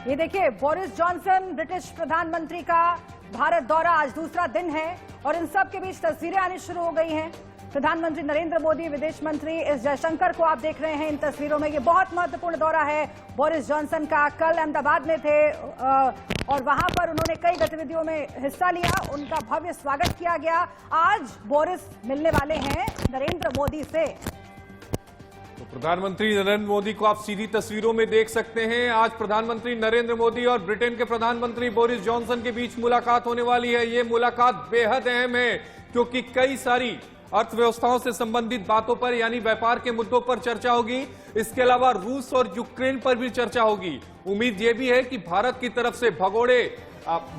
ये देखिए, Boris Johnson British प्रधानमंत्री का भारत दौरा आज दूसरा दिन है और इन सब के बीच तस्वीरें आनी शुरू हो गई हैं। प्रधानमंत्री नरेंद्र मोदी, विदेश मंत्री एस जयशंकर को आप देख रहे हैं इन तस्वीरों में। ये बहुत महत्वपूर्ण दौरा है बोरिस जॉनसन का। कल अहमदाबाद में थे और वहां पर उन्होंने कई गतिविधियों में हिस्सा लिया, उनका भव्य स्वागत किया गया। आज बोरिस मिलने वाले हैं नरेंद्र मोदी से। तो प्रधानमंत्री नरेंद्र मोदी को आप सीधी तस्वीरों में देख सकते हैं। आज प्रधानमंत्री नरेंद्र मोदी और ब्रिटेन के प्रधानमंत्री बोरिस जॉनसन के बीच मुलाकात होने वाली है। ये मुलाकात बेहद अहम है क्योंकि कई सारी अर्थव्यवस्थाओं से संबंधित बातों पर यानी व्यापार के मुद्दों पर चर्चा होगी। इसके अलावा रूस और यूक्रेन पर भी चर्चा होगी। उम्मीद यह भी है कि भारत की तरफ से भगोड़े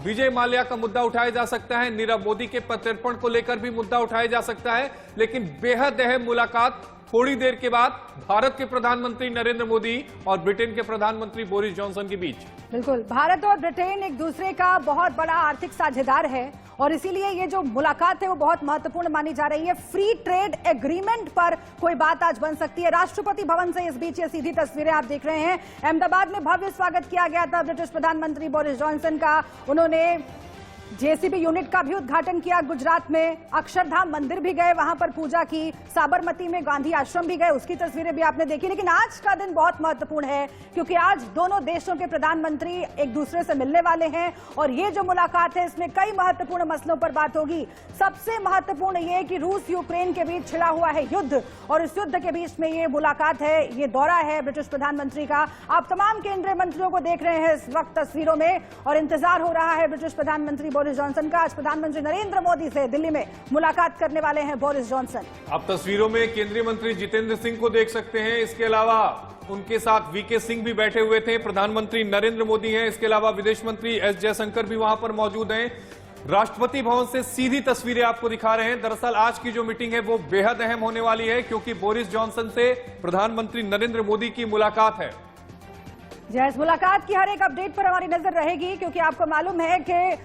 विजय माल्या का मुद्दा उठाया जा सकता है, नीरव मोदी के प्रत्यर्पण को लेकर भी मुद्दा उठाया जा सकता है। लेकिन बेहद अहम मुलाकात थोड़ी देर के बाद भारत के प्रधानमंत्री नरेंद्र मोदी और ब्रिटेन के प्रधानमंत्री बोरिस जॉनसन के बीच। बिल्कुल, भारत और ब्रिटेन एक दूसरे का बहुत बड़ा आर्थिक साझेदार है और इसीलिए ये जो मुलाकात है वो बहुत महत्वपूर्ण मानी जा रही है। फ्री ट्रेड एग्रीमेंट पर कोई बात आज बन सकती है। राष्ट्रपति भवन से इस बीच ये सीधी तस्वीरें आप देख रहे हैं। अहमदाबाद में भव्य स्वागत किया गया था ब्रिटिश प्रधानमंत्री बोरिस जॉनसन का। उन्होंने जेसीबी यूनिट का भी उद्घाटन किया। गुजरात में अक्षरधाम मंदिर भी गए, वहां पर पूजा की। साबरमती में गांधी आश्रम भी गए, उसकी तस्वीरें भी आपने देखी। लेकिन आज का दिन बहुत महत्वपूर्ण है क्योंकि आज दोनों देशों के प्रधानमंत्री एक दूसरे से मिलने वाले हैं और ये जो मुलाकात है इसमें कई महत्वपूर्ण मसलों पर बात होगी। सबसे महत्वपूर्ण ये कि रूस यूक्रेन के बीच छिड़ा हुआ है युद्ध और इस युद्ध के बीच में ये मुलाकात है, ये दौरा है ब्रिटिश प्रधानमंत्री का। आप तमाम केंद्रीय मंत्रियों को देख रहे हैं इस वक्त तस्वीरों में और इंतजार हो रहा है ब्रिटिश प्रधानमंत्री बोरिस जॉनसन का। आज प्रधानमंत्री नरेंद्र मोदी से दिल्ली में मुलाकात करने वाले हैं बोरिस जॉनसन। आप तस्वीरों में केंद्रीय मंत्री जितेंद्र सिंह को देख सकते हैं। इसके अलावा उनके साथ वीके सिंह भी बैठे हुए थे। प्रधानमंत्री नरेंद्र मोदी हैं। इसके अलावा विदेश मंत्री एस जयशंकर भी वहां पर मौजूद हैं। राष्ट्रपति भवन से सीधी तस्वीरें आपको दिखा रहे हैं। दरअसल आज की जो मीटिंग है वो बेहद अहम होने वाली है क्योंकि बोरिस जॉनसन से प्रधानमंत्री नरेंद्र मोदी की मुलाकात है। इस मुलाकात की हर एक अपडेट पर हमारी नजर रहेगी क्योंकि आपको मालूम है कि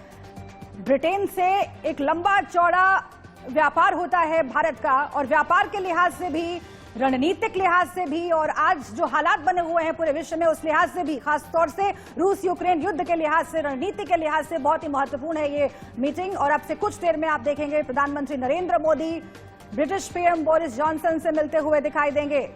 ब्रिटेन से एक लंबा चौड़ा व्यापार होता है भारत का और व्यापार के लिहाज से भी, रणनीतिक लिहाज से भी और आज जो हालात बने हुए हैं पूरे विश्व में उस लिहाज से भी, खासतौर से रूस यूक्रेन युद्ध के लिहाज से, रणनीति के लिहाज से बहुत ही महत्वपूर्ण है ये मीटिंग। और अब से कुछ देर में आप देखेंगे प्रधानमंत्री Narendra Modi British PM Boris Johnson से मिलते हुए दिखाई देंगे।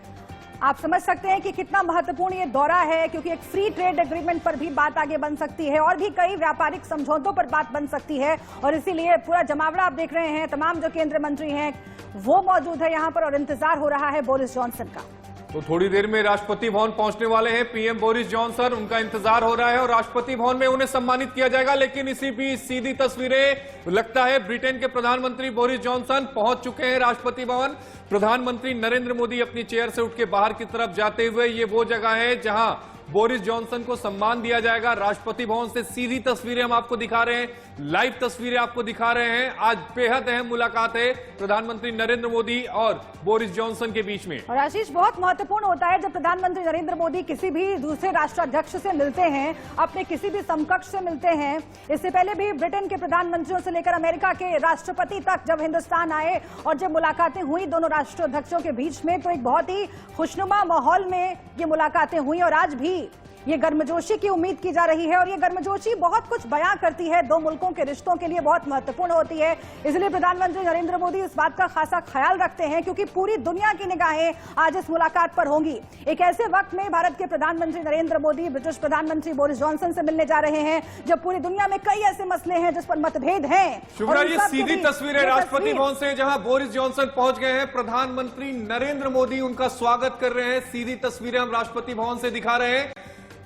आप समझ सकते हैं कि कितना महत्वपूर्ण ये दौरा है क्योंकि एक फ्री ट्रेड एग्रीमेंट पर भी बात आगे बन सकती है और भी कई व्यापारिक समझौतों पर बात बन सकती है और इसीलिए पूरा जमावड़ा आप देख रहे हैं। तमाम जो केंद्रीय मंत्री हैं वो मौजूद है यहां पर और इंतजार हो रहा है बोरिस जॉनसन का। तो थोड़ी देर में राष्ट्रपति भवन पहुंचने वाले हैं पीएम बोरिस जॉनसन। उनका इंतजार हो रहा है और राष्ट्रपति भवन में उन्हें सम्मानित किया जाएगा। लेकिन इसी बीच सीधी तस्वीरें, लगता है ब्रिटेन के प्रधानमंत्री बोरिस जॉनसन पहुंच चुके हैं राष्ट्रपति भवन। प्रधानमंत्री नरेंद्र मोदी अपनी चेयर से उठ के बाहर की तरफ जाते हुए, ये वो जगह है जहां बोरिस जॉनसन को सम्मान दिया जाएगा। राष्ट्रपति भवन से सीधी तस्वीरें हम आपको दिखा रहे हैं, लाइव तस्वीरें आपको दिखा रहे हैं। आज बेहद अहम मुलाकात है प्रधानमंत्री नरेंद्र मोदी और बोरिस जॉनसन के बीच में। और आशीष, बहुत महत्वपूर्ण होता है जब प्रधानमंत्री नरेंद्र मोदी किसी भी दूसरे राष्ट्राध्यक्ष से मिलते हैं, अपने किसी भी समकक्ष से मिलते हैं। इससे पहले भी ब्रिटेन के प्रधानमंत्रियों से लेकर अमेरिका के राष्ट्रपति तक जब हिंदुस्तान आए और जब मुलाकातें हुई दोनों राष्ट्राध्यक्षों के बीच में, तो एक बहुत ही खुशनुमा माहौल में ये मुलाकातें हुई और आज भी ये गर्मजोशी की उम्मीद की जा रही है और ये गर्मजोशी बहुत कुछ बयां करती है, दो मुल्कों के रिश्तों के लिए बहुत महत्वपूर्ण होती है। इसलिए प्रधानमंत्री नरेंद्र मोदी इस बात का खासा ख्याल रखते हैं क्योंकि पूरी दुनिया की निगाहें आज इस मुलाकात पर होंगी। एक ऐसे वक्त में भारत के प्रधानमंत्री नरेंद्र मोदी ब्रिटिश प्रधानमंत्री बोरिस जॉनसन से मिलने जा रहे हैं जब पूरी दुनिया में कई ऐसे मसले हैं जिस पर मतभेद हैं। शुभ्रा, ये सीधी तस्वीरें राष्ट्रपति भवन से जहां बोरिस जॉनसन पहुंच गए हैं, प्रधानमंत्री नरेंद्र मोदी उनका स्वागत कर रहे हैं। सीधी तस्वीरें हम राष्ट्रपति भवन से दिखा रहे हैं।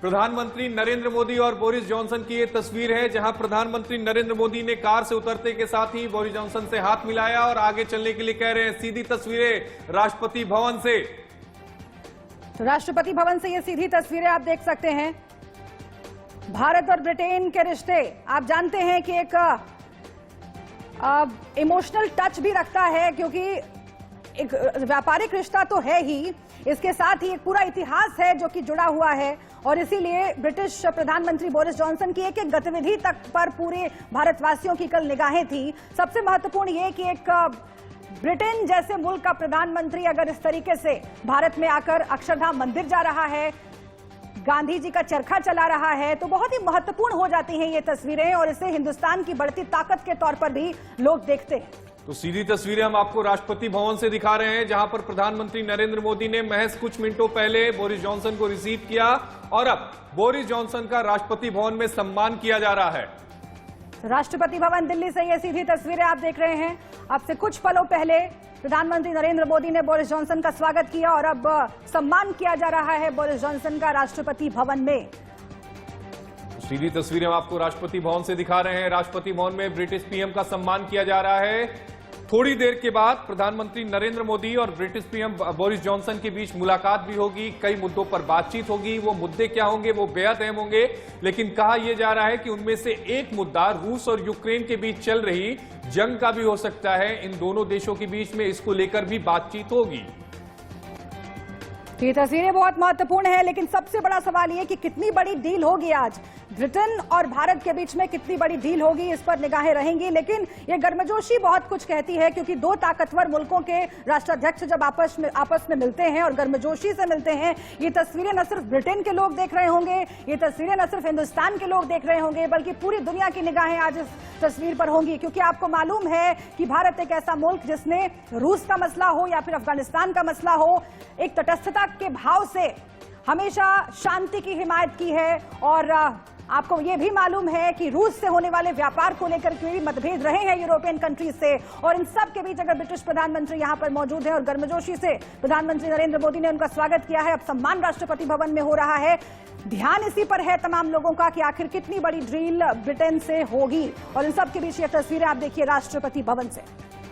प्रधानमंत्री नरेंद्र मोदी और बोरिस जॉनसन की ये तस्वीर है जहां प्रधानमंत्री नरेंद्र मोदी ने कार से उतरते के साथ ही बोरिस जॉनसन से हाथ मिलाया और आगे चलने के लिए कह रहे हैं। सीधी तस्वीरें राष्ट्रपति भवन से। तो राष्ट्रपति भवन से ये सीधी तस्वीरें आप देख सकते हैं। भारत और ब्रिटेन के रिश्ते आप जानते हैं कि एक इमोशनल टच भी रखता है क्योंकि एक व्यापारिक रिश्ता तो है ही, इसके साथ ही एक पूरा इतिहास है जो कि जुड़ा हुआ है और इसीलिए ब्रिटिश प्रधानमंत्री बोरिस जॉनसन की एक एक गतिविधि तक पर पूरे भारतवासियों की कल निगाहें थी। सबसे महत्वपूर्ण ये कि एक ब्रिटेन जैसे मुल्क का प्रधानमंत्री अगर इस तरीके से भारत में आकर अक्षरधाम मंदिर जा रहा है, गांधी जी का चरखा चला रहा है, तो बहुत ही महत्वपूर्ण हो जाती हैं ये तस्वीरें और इसे हिंदुस्तान की बढ़ती ताकत के तौर पर भी लोग देखते हैं। तो सीधी तस्वीरें हम आपको राष्ट्रपति भवन से दिखा रहे हैं, जहां पर प्रधानमंत्री नरेंद्र मोदी ने महज कुछ मिनटों पहले बोरिस जॉनसन को रिसीव किया और अब बोरिस जॉनसन का राष्ट्रपति भवन में सम्मान किया जा रहा है। राष्ट्रपति भवन दिल्ली से ये सीधी तस्वीरें आप देख रहे हैं। अब से कुछ पलों पहले प्रधानमंत्री नरेंद्र मोदी ने बोरिस जॉनसन का स्वागत किया और अब सम्मान किया जा रहा है बोरिस जॉनसन का राष्ट्रपति भवन में। सीधी तस्वीरें हम आपको राष्ट्रपति भवन से दिखा रहे हैं। राष्ट्रपति भवन में ब्रिटिश पीएम का सम्मान किया जा रहा है। थोड़ी देर के बाद प्रधानमंत्री नरेंद्र मोदी और ब्रिटिश पीएम बोरिस जॉनसन के बीच मुलाकात भी होगी, कई मुद्दों पर बातचीत होगी। वो मुद्दे क्या होंगे, वो बेहद अहम होंगे, लेकिन कहा यह जा रहा है कि उनमें से एक मुद्दा रूस और यूक्रेन के बीच चल रही जंग का भी हो सकता है। इन दोनों देशों के बीच में इसको लेकर भी बातचीत होगी। ये तस्वीरें बहुत महत्वपूर्ण है, लेकिन सबसे बड़ा सवाल ये कि कितनी बड़ी डील होगी आज ब्रिटेन और भारत के बीच में, कितनी बड़ी डील होगी, इस पर निगाहें रहेंगी। लेकिन ये गर्मजोशी बहुत कुछ कहती है, क्योंकि दो ताकतवर मुल्कों के राष्ट्राध्यक्ष जब आपस में मिलते हैं और गर्मजोशी से मिलते हैं, ये तस्वीरें न सिर्फ ब्रिटेन के लोग देख रहे होंगे, ये तस्वीरें न सिर्फ हिंदुस्तान के लोग देख रहे होंगे, बल्कि पूरी दुनिया की निगाहें आज इस तस्वीर पर होंगी। क्योंकि आपको मालूम है कि भारत एक ऐसा मुल्क जिसने रूस का मसला हो या फिर अफगानिस्तान का मसला हो, एक तटस्थता के भाव से हमेशा शांति की हिमायत की है। और आपको यह भी मालूम है कि रूस से होने वाले व्यापार को लेकर कोई मतभेद रहे हैं यूरोपियन कंट्रीज से, और इन सब के बीच अगर ब्रिटिश प्रधानमंत्री यहां पर मौजूद हैं और गर्मजोशी से प्रधानमंत्री नरेंद्र मोदी ने उनका स्वागत किया है, अब सम्मान राष्ट्रपति भवन में हो रहा है। ध्यान इसी पर है तमाम लोगों का कि आखिर कितनी बड़ी डील ब्रिटेन से होगी, और इन सब के बीच ये तस्वीरें आप देखिए राष्ट्रपति भवन से।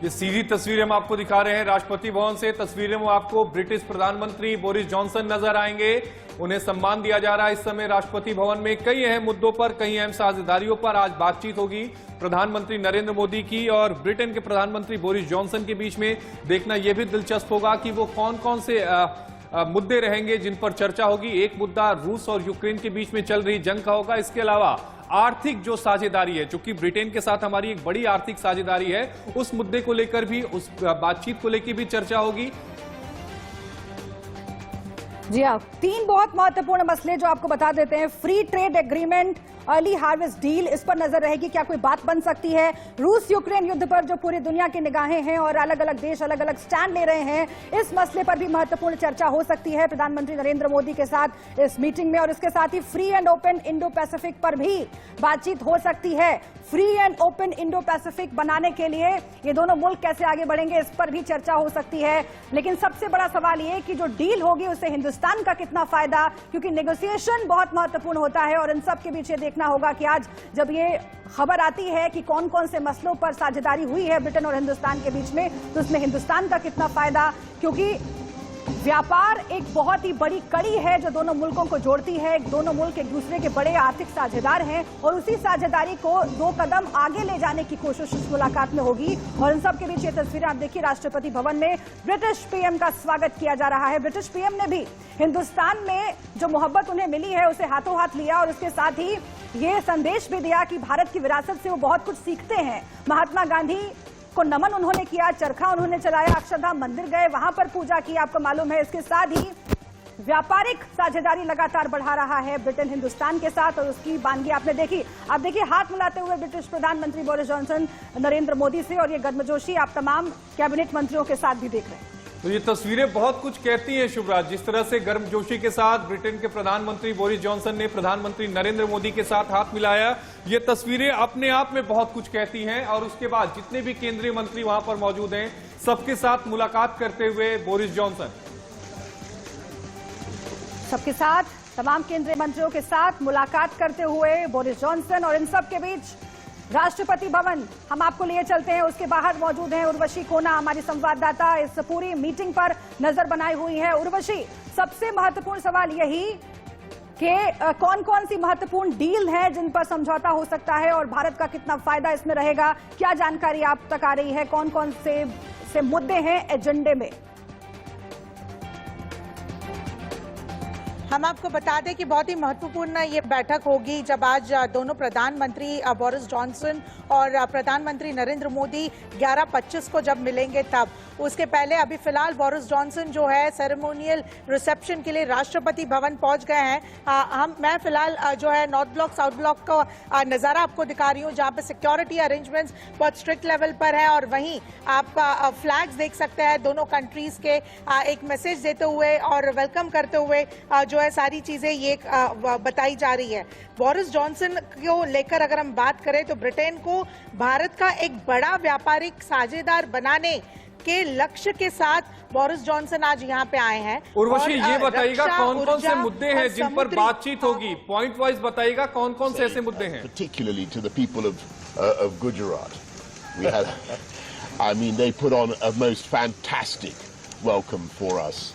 ये सीधी तस्वीरें हम आपको दिखा रहे हैं राष्ट्रपति भवन से। तस्वीरें में आपको ब्रिटिश प्रधानमंत्री बोरिस जॉनसन नजर आएंगे, उन्हें सम्मान दिया जा रहा है इस समय राष्ट्रपति भवन में। कई अहम मुद्दों पर, कई अहम साझेदारियों पर आज बातचीत होगी प्रधानमंत्री नरेंद्र मोदी की और ब्रिटेन के प्रधानमंत्री बोरिस जॉनसन के बीच में। देखना यह भी दिलचस्प होगा कि वो कौन कौन से मुद्दे रहेंगे जिन पर चर्चा होगी। एक मुद्दा रूस और यूक्रेन के बीच में चल रही जंग का होगा। इसके अलावा आर्थिक जो साझेदारी है, चूंकि ब्रिटेन के साथ हमारी एक बड़ी आर्थिक साझेदारी है, उस मुद्दे को लेकर भी, उस बातचीत को लेकर भी चर्चा होगी। जी हाँ, तीन बहुत महत्वपूर्ण मसले जो आपको बता देते हैं। Free trade agreement, early harvest deal, इस पर नजर रहेगी, क्या कोई बात बन सकती है। रूस यूक्रेन युद्ध पर जो पूरी दुनिया की निगाहें हैं और अलग अलग देश अलग अलग स्टैंड ले रहे हैं, इस मसले पर भी महत्वपूर्ण चर्चा हो सकती है प्रधानमंत्री नरेंद्र मोदी के साथ इस मीटिंग में। और इसके साथ ही free and open Indo Pacific पर भी बातचीत हो सकती है। Free and open Indo Pacific बनाने के लिए ये दोनों मुल्क कैसे आगे बढ़ेंगे, इस पर भी चर्चा हो सकती है। लेकिन सबसे बड़ा सवाल ये कि जो डील होगी उससे हिंदुस्तान का कितना फायदा, क्योंकि नेगोशिएशन बहुत महत्वपूर्ण होता है। और इन सब के बीच ये देखना होगा कि आज जब ये खबर आती है कि कौन कौन से मसलों पर साझेदारी हुई है ब्रिटेन और हिंदुस्तान के बीच में, तो उसमें हिंदुस्तान का कितना फायदा, क्योंकि व्यापार एक बहुत ही बड़ी कड़ी है जो दोनों मुल्कों को जोड़ती है। दोनों मुल्क एक दूसरे के बड़े आर्थिक साझेदार हैं और उसी साझेदारी को दो कदम आगे ले जाने की कोशिश इस मुलाकात में होगी। और इन सब के बीच ये तस्वीरें आप देखिए, राष्ट्रपति भवन में ब्रिटिश पीएम का स्वागत किया जा रहा है। ब्रिटिश पीएम ने भी हिंदुस्तान में जो मोहब्बत उन्हें मिली है उसे हाथों हाथ लिया और उसके साथ ही ये संदेश भी दिया कि भारत की विरासत से वो बहुत कुछ सीखते हैं। महात्मा गांधी को नमन उन्होंने किया, चरखा उन्होंने चलाया, अक्षरधाम मंदिर गए, वहां पर पूजा की, आपको मालूम है। इसके साथ ही व्यापारिक साझेदारी लगातार बढ़ा रहा है ब्रिटेन हिंदुस्तान के साथ, और उसकी बानगी आपने देखी। आप देखिए हाथ मिलाते हुए ब्रिटिश प्रधानमंत्री बोरिस जॉनसन नरेंद्र मोदी से, और ये गर्मजोशी आप तमाम कैबिनेट मंत्रियों के साथ भी देख रहे हैं। तो ये तस्वीरें बहुत कुछ कहती हैं शुभराज। जिस तरह से गर्मजोशी के साथ ब्रिटेन के प्रधानमंत्री बोरिस जॉनसन ने प्रधानमंत्री नरेंद्र मोदी के साथ हाथ मिलाया, ये तस्वीरें अपने आप में बहुत कुछ कहती हैं। और उसके बाद जितने भी केंद्रीय मंत्री वहां पर मौजूद हैं, सबके साथ मुलाकात करते हुए बोरिस जॉनसन, सबके साथ तमाम केंद्रीय मंत्रियों के साथ मुलाकात करते हुए बोरिस जॉनसन। और इन सब के बीच राष्ट्रपति भवन हम आपको लिए चलते हैं, उसके बाहर मौजूद है उर्वशी कोना, हमारी संवाददाता, इस पूरी मीटिंग पर नजर बनाई हुई है। उर्वशी, सबसे महत्वपूर्ण सवाल यही कि कौन कौन सी महत्वपूर्ण डील है जिन पर समझौता हो सकता है और भारत का कितना फायदा इसमें रहेगा, क्या जानकारी आप तक आ रही है, कौन कौन से मुद्दे हैं एजेंडे में? हम आपको बता दें कि बहुत ही महत्वपूर्ण ये बैठक होगी जब आज दोनों प्रधानमंत्री बोरिस जॉनसन और प्रधानमंत्री नरेंद्र मोदी 11:25 को जब मिलेंगे तब। उसके पहले अभी फिलहाल बोरिस जॉनसन जो है सेरेमोनियल रिसेप्शन के लिए राष्ट्रपति भवन पहुंच गए हैं। मैं फिलहाल जो है नॉर्थ ब्लॉक साउथ ब्लॉक का नजारा आपको दिखा रही हूँ, जहां पे सिक्योरिटी अरेंजमेंट्स बहुत स्ट्रिक्ट लेवल पर है और वहीं आप फ्लैग्स देख सकते हैं दोनों कंट्रीज के, एक मैसेज देते हुए और वेलकम करते हुए जो है सारी चीजें ये बताई जा रही है। बोरिस जॉनसन को लेकर अगर हम बात करें तो ब्रिटेन को भारत का एक बड़ा व्यापारिक साझेदार बनाने के लक्ष्य के साथ बोरिस जॉनसन आज यहाँ पे आए हैं। उर्वशी, ये बताइएगा कौन कौन से मुद्दे हैं जिन पर बातचीत होगी? पॉइंट वाइज बताइएगा कौन कौन से ऐसे मुद्दे हैं? Particularly to the people of Gujarat, we had, I mean, they put on a most fantastic welcome for us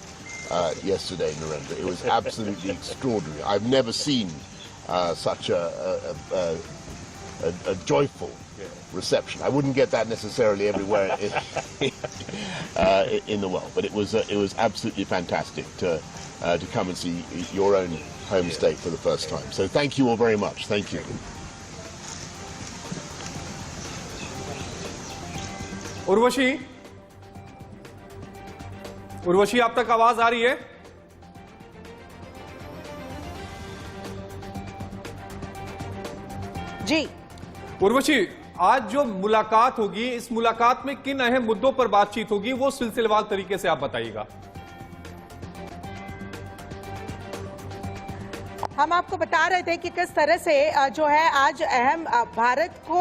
yesterday, Narendra. It was absolutely extraordinary. I've never seen such a joyful reception. I wouldn't get that necessarily everywhere in the world, but it was absolutely fantastic to come and see your own home state for the first time. So thank you all very much. Thank you. Urvashi, आप तक आवाज आ रही है? जी उर्वशी, आज जो मुलाकात होगी, इस मुलाकात में किन अहम मुद्दों पर बातचीत होगी, वो सिलसिलेवार तरीके से आप बताइएगा। हम आपको बता रहे थे कि किस तरह से जो है आज अहम भारत को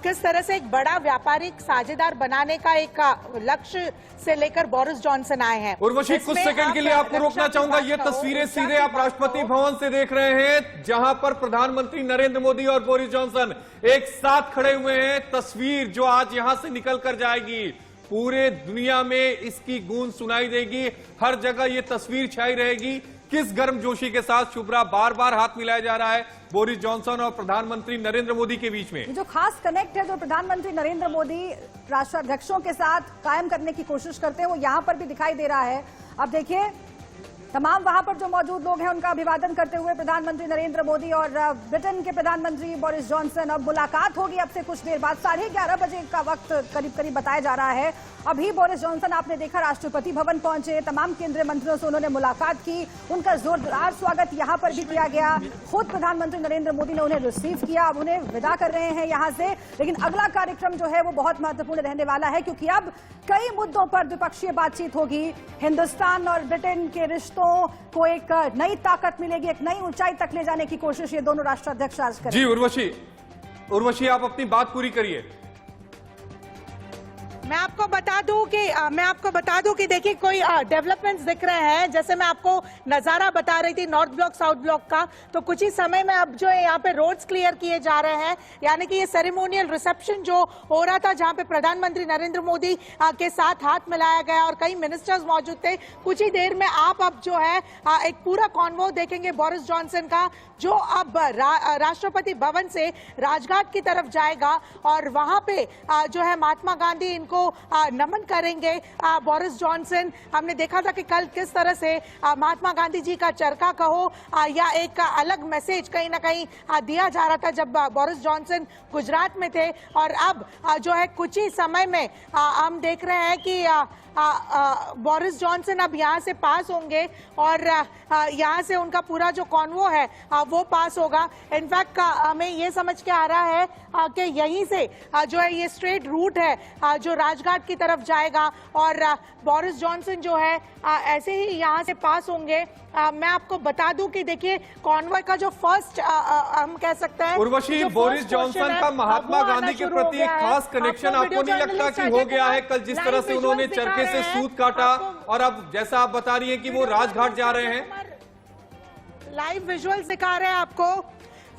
किस तरह से एक बड़ा व्यापारिक साझेदार बनाने का एक लक्ष्य से लेकर बोरिस जॉनसन आए हैं। उर्वशी, कुछ सेकंड के लिए आपको रोकना चाहूंगा। ये तस्वीरें सीधे आप राष्ट्रपति भवन से देख रहे हैं, जहां पर प्रधानमंत्री नरेंद्र मोदी और बोरिस जॉनसन एक साथ खड़े हुए हैं। तस्वीर जो आज यहां से निकल कर जाएगी, पूरे दुनिया में इसकी गूंज सुनाई देगी, हर जगह ये तस्वीर छाई रहेगी। किस गर्मजोशी के साथ शुभ्रा बार बार हाथ मिलाया जा रहा है बोरिस जॉनसन और प्रधानमंत्री नरेंद्र मोदी के बीच में। जो खास कनेक्ट है जो प्रधानमंत्री नरेंद्र मोदी राष्ट्राध्यक्षों के साथ कायम करने की कोशिश करते हैं, वो यहां पर भी दिखाई दे रहा है। अब देखिए, तमाम वहां पर जो मौजूद लोग हैं उनका अभिवादन करते हुए प्रधानमंत्री नरेंद्र मोदी और ब्रिटेन के प्रधानमंत्री बोरिस जॉनसन। अब मुलाकात होगी अब से कुछ देर बाद, 11:30 बजे का वक्त करीब करीब बताया जा रहा है। अभी बोरिस जॉनसन आपने देखा राष्ट्रपति भवन पहुंचे, तमाम केंद्रीय मंत्रियों से उन्होंने मुलाकात की, उनका जोरदार स्वागत यहां पर भी किया गया। खुद प्रधानमंत्री नरेंद्र मोदी ने उन्हें रिसीव किया, अब उन्हें विदा कर रहे हैं यहां से। लेकिन अगला कार्यक्रम जो है वो बहुत महत्वपूर्ण रहने वाला है, क्योंकि अब कई मुद्दों पर द्विपक्षीय बातचीत होगी। हिंदुस्तान और ब्रिटेन के रिश्तों को एक नई ताकत मिलेगी, एक नई ऊंचाई तक ले जाने की कोशिश ये दोनों राष्ट्राध्यक्ष आज करेंगे। जी उर्वशी, आप अपनी बात पूरी करिए। मैं आपको बता दूं कि देखिए कोई डेवलपमेंट्स दिख रहे हैं। जैसे मैं आपको नजारा बता रही थी नॉर्थ ब्लॉक साउथ ब्लॉक का, तो कुछ ही समय में अब जो है यहाँ पे रोड्स क्लियर किए जा रहे हैं। यानी कि ये सेरेमोनियल रिसेप्शन जो हो रहा था, जहाँ पे प्रधानमंत्री नरेंद्र मोदी के साथ हाथ मिलाया गया और कई मिनिस्टर्स मौजूद थे, कुछ ही देर में आप अब जो है एक पूरा कॉन्वो देखेंगे बोरिस जॉनसन का, जो अब राष्ट्रपति भवन से राजघाट की तरफ जाएगा और वहां पे जो है महात्मा गांधी इनको नमन करेंगे। बोरिस जॉनसन, हमने देखा था कि कल किस तरह से महात्मा गांधी जी का चरखा कहो या एक अलग मैसेज कहीं ना कहीं दिया जा रहा था जब बोरिस जॉनसन गुजरात में थे। और अब जो है कुछ ही समय में हम देख रहे हैं कि बोरिस जॉनसन अब यहाँ से पास होंगे और यहाँ से उनका पूरा जो कॉन्वो है वो पास होगा। इनफैक्ट हमें ये समझ के आ रहा है कि यहीं से जो है ये स्ट्रेट रूट है जो राजघाट की तरफ जाएगा और बोरिस जॉनसन जो है ऐसे ही यहाँ से पास होंगे। मैं आपको बता दूं कि देखिए कॉन्वॉय का जो फर्स्ट हम कह सकते हैं, उर्वशी, बोरिस जॉनसन का महात्मा गांधी के प्रति एक खास कनेक्शन आपको नहीं लगता कि हो गया है? कल जिस तरह से उन्होंने चरखे से सूत काटा और अब जैसा आप बता रही हैं कि वो राजघाट जा रहे हैं, लाइव विजुअल्स दिखा रहे हैं आपको।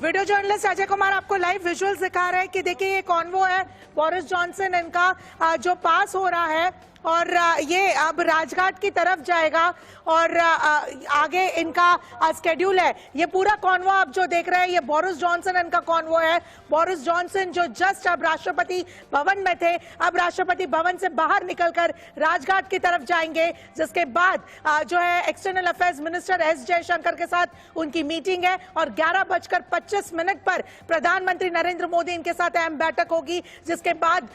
वीडियो जर्नलिस्ट अजय कुमार आपको लाइव विजुअल्स दिखा रहे हैं कि देखिए ये कॉन्वो है बोरिस जॉनसन इनका जो पास हो रहा है और ये अब राजघाट की तरफ जाएगा और आगे इनका स्केड्यूल है। ये पूरा कॉन्वो आप जो देख रहे हैं ये बोरिस जॉनसन इनका कॉन्वो है। बोरिस जॉनसन जो जस्ट अब राष्ट्रपति भवन में थे, अब राष्ट्रपति भवन से बाहर निकलकर राजघाट की तरफ जाएंगे, जिसके बाद जो है external affairs minister S Jaishankar के साथ उनकी मीटिंग है और 11:25 पर प्रधानमंत्री नरेंद्र मोदी इनके साथ अहम बैठक होगी, जिसके बाद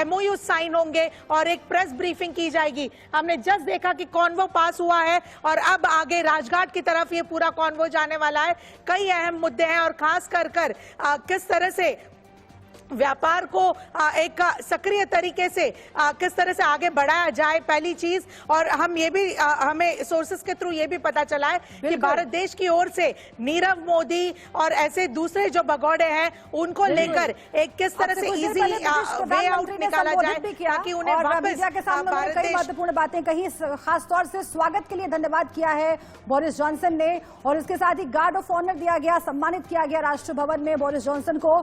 MOU साइन होंगे और एक प्रेस ब्रीफ ब्रीफिंग की जाएगी। हमने जस्ट देखा कि कॉन्वो पास हुआ है और अब आगे राजघाट की तरफ ये पूरा कॉन्वो जाने वाला है। कई अहम मुद्दे हैं और खास कर किस तरह से व्यापार को एक सक्रिय तरीके से किस तरह से आगे बढ़ाया जाए, पहली चीज। और हम ये भी हमें सोर्सेस के थ्रू ये भी पता चला है कि भारत देश की ओर से नीरव मोदी और ऐसे दूसरे जो भगौड़े हैं उनको लेकर एक किस तरह से इजी वे आउट निकाला जाए ताकि उन्हें वापस भारत देश। महत्वपूर्ण बातें कही, खास तौर से स्वागत के लिए धन्यवाद किया है बोरिस जॉनसन ने और इसके साथ ही गार्ड ऑफ ऑनर दिया गया, सम्मानित किया गया राष्ट्र भवन में बोरिस जॉनसन को।